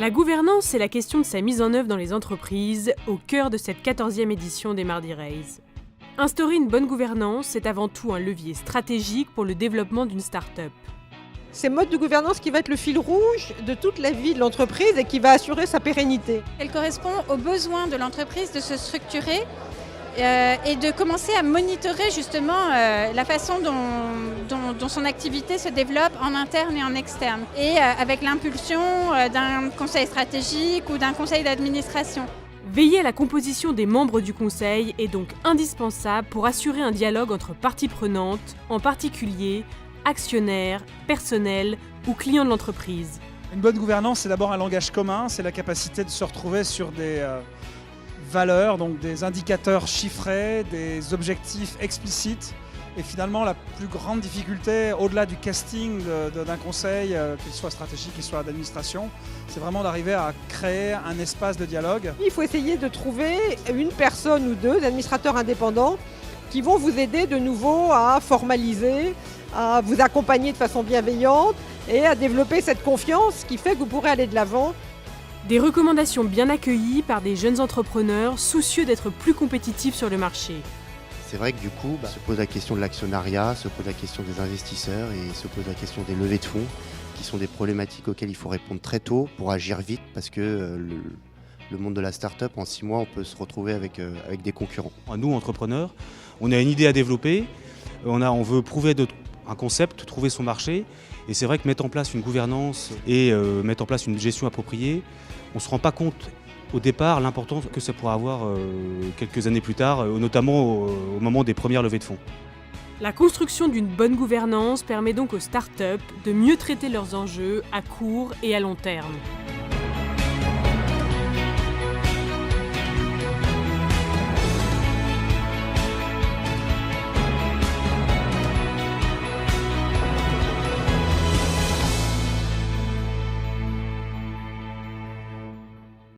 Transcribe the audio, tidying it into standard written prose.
La gouvernance, c'est la question de sa mise en œuvre dans les entreprises, au cœur de cette 14e édition des Mardi Rays. Instaurer une bonne gouvernance, c'est avant tout un levier stratégique pour le développement d'une start-up. C'est le mode de gouvernance qui va être le fil rouge de toute la vie de l'entreprise et qui va assurer sa pérennité. Elle correspond aux besoins de l'entreprise de se structurer et de commencer à monitorer justement la façon dont son activité se développe en interne et en externe. Et avec l'impulsion d'un conseil stratégique ou d'un conseil d'administration. Veiller à la composition des membres du conseil est donc indispensable pour assurer un dialogue entre parties prenantes, en particulier actionnaires, personnel ou clients de l'entreprise. Une bonne gouvernance, c'est d'abord un langage commun, c'est la capacité de se retrouver sur des valeurs, donc des indicateurs chiffrés, des objectifs explicites. Et finalement, la plus grande difficulté, au-delà du casting d'un conseil, qu'il soit stratégique, qu'il soit d'administration, c'est vraiment d'arriver à créer un espace de dialogue. Il faut essayer de trouver une personne ou deux, d'administrateurs indépendants, qui vont vous aider de nouveau à formaliser, à vous accompagner de façon bienveillante et à développer cette confiance qui fait que vous pourrez aller de l'avant. Des recommandations bien accueillies par des jeunes entrepreneurs soucieux d'être plus compétitifs sur le marché. C'est vrai que du coup, se pose la question de l'actionnariat, se pose la question des investisseurs et se pose la question des levées de fonds, qui sont des problématiques auxquelles il faut répondre très tôt pour agir vite, parce que le monde de la start-up, en 6 mois, on peut se retrouver avec des concurrents. Nous, entrepreneurs, on a une idée à développer, on veut prouver un concept, trouver son marché, et c'est vrai que mettre en place une gouvernance et mettre en place une gestion appropriée, on ne se rend pas compte au départ l'importance que ça pourra avoir quelques années plus tard, notamment au moment des premières levées de fonds. La construction d'une bonne gouvernance permet donc aux startups de mieux traiter leurs enjeux à court et à long terme.